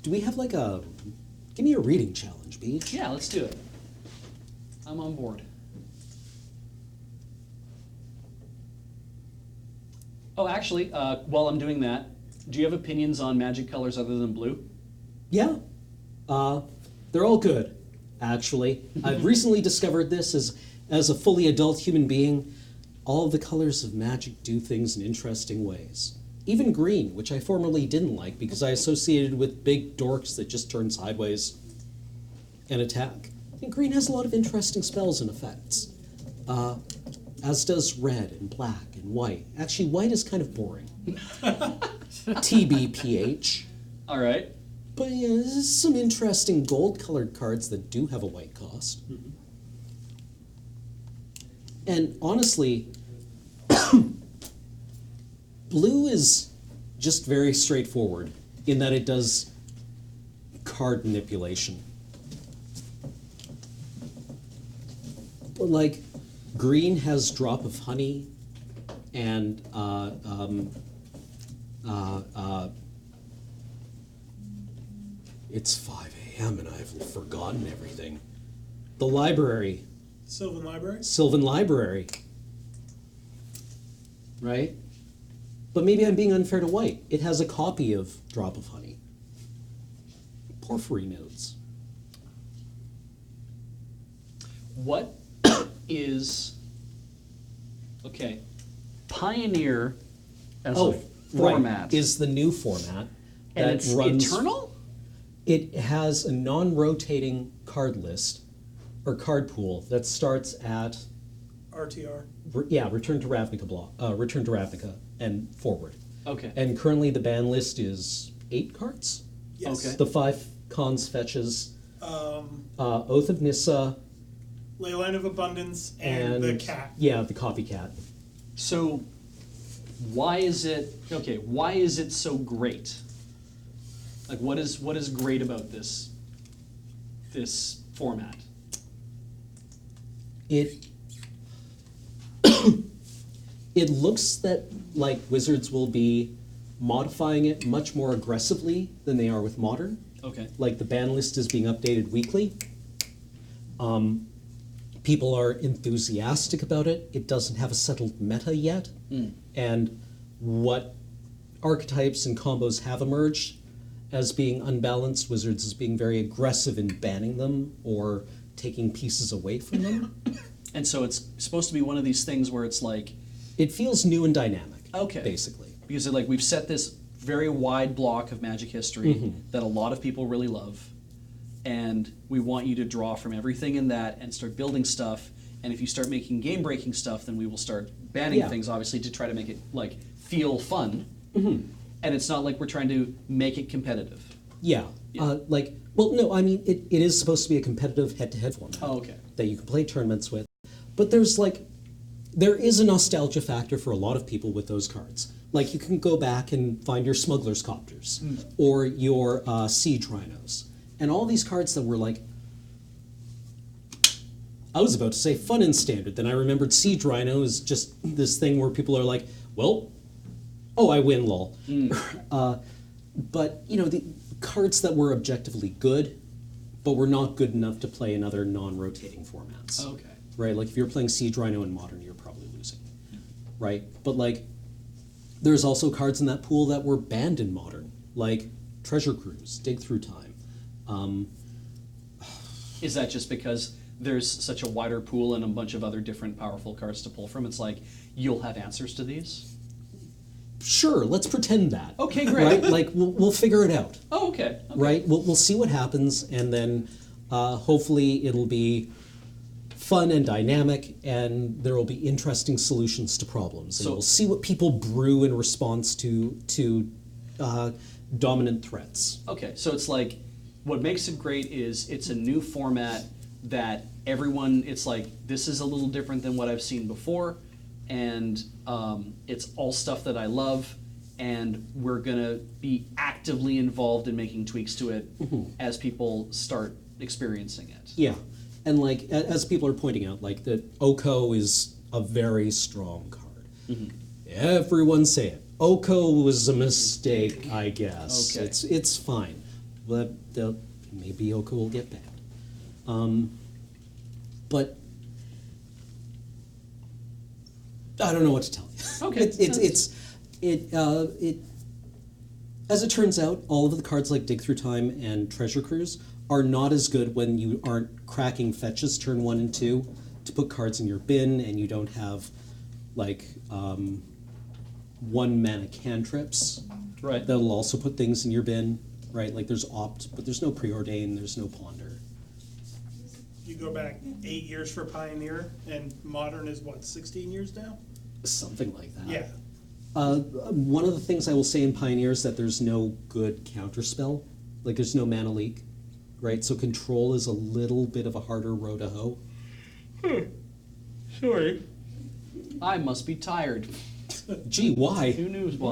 do we have like a... Give me a reading challenge, Beach. Yeah, let's do it. I'm on board. Oh, actually, while I'm doing that, do you have opinions on magic colors other than blue? Yeah. They're all good, actually. I've recently discovered this as a fully adult human being. All of the colors of magic do things in interesting ways. Even green, which I formerly didn't like because I associated with big dorks that just turn sideways and attack. And green has a lot of interesting spells and effects. As does red and black and white. Actually, white is kind of boring. TBPH. All right. But yeah, there's some interesting gold-colored cards that do have a white cost. Mm-hmm. And honestly, blue is just very straightforward in that it does card manipulation. But like, green has Drop of Honey and it's 5 a.m. and I've forgotten everything. The library. Sylvan Library? Sylvan Library. Right? But maybe I'm being unfair to white. It has a copy of Drop of Honey. Porphyry notes. What is... Okay. Pioneer as a format. Right, is the new format. And that it's runs, eternal? It has a non-rotating card list, or card pool, that starts at... RTR. Return to Ravnica and forward. Okay. And currently the ban list is 8 cards. Yes. Okay. The 5 cons fetches, Oath of Nissa, Leyline of Abundance, and the cat. Yeah, the copycat. So, why is it so great? Like, what is great about this format? It it looks that like Wizards will be modifying it much more aggressively than they are with Modern. Okay. Like the ban list is being updated weekly. People are enthusiastic about it. It doesn't have a settled meta yet. And what archetypes and combos have emerged as being unbalanced, Wizards is being very aggressive in banning them or taking pieces away from them. And so it's supposed to be one of these things where it's like... It feels new and dynamic, Okay. basically. Because like we've set this very wide block of Magic history that a lot of people really love, and we want you to draw from everything in that and start building stuff. And if you start making game-breaking stuff, then we will start banning things, obviously, to try to make it like feel fun. And it's not like we're trying to make it competitive. Yeah. No, I mean, it is supposed to be a competitive head-to-head format. Oh, okay. That you can play tournaments with. But there is a nostalgia factor for a lot of people with those cards. Like, you can go back and find your Smuggler's Copters, or your Siege Rhinos, and all these cards that were like, I was about to say fun in Standard, then I remembered Siege Rhino is just this thing where people are like, well, oh, I win, lol. But, the cards that were objectively good, but were not good enough to play in other non-rotating formats. Okay. Right, like if you're playing Siege Rhino in Modern, you're probably losing, right? But like, there's also cards in that pool that were banned in Modern, like Treasure Cruise, Dig Through Time. Is that just because there's such a wider pool and a bunch of other different powerful cards to pull from? It's like, you'll have answers to these? Sure, let's pretend that. Okay, great. Right, like we'll figure it out. Oh, okay. Right, we'll see what happens, and then hopefully it'll be fun and dynamic, and there will be interesting solutions to problems. And we'll see what people brew in response to dominant threats. Okay, so it's like, what makes it great is it's a new format that everyone, it's like, this is a little different than what I've seen before, and it's all stuff that I love, and we're gonna be actively involved in making tweaks to it as people start experiencing it. Yeah. And like, as people are pointing out, like that Oko is a very strong card. Everyone say it. Oko was a mistake, I guess. Okay. It's fine. Maybe Yoko will get banned. But I don't know what to tell you. Okay. As it turns out, all of the cards like Dig Through Time and Treasure Cruise are not as good when you aren't cracking fetches turn 1 and 2 to put cards in your bin, and you don't have like 1 mana cantrips. Right. That'll also put things in your bin, right? Like there's Opt, but there's no Preordain, there's no Ponder. You go back 8 years for Pioneer, and Modern is what, 16 years now? Something like that. Yeah. One of the things I will say in Pioneer is that there's no good counterspell. Like there's no mana leak, right? So control is a little bit of a harder row to hoe. Sorry. I must be tired. Gee, why? Who knows why?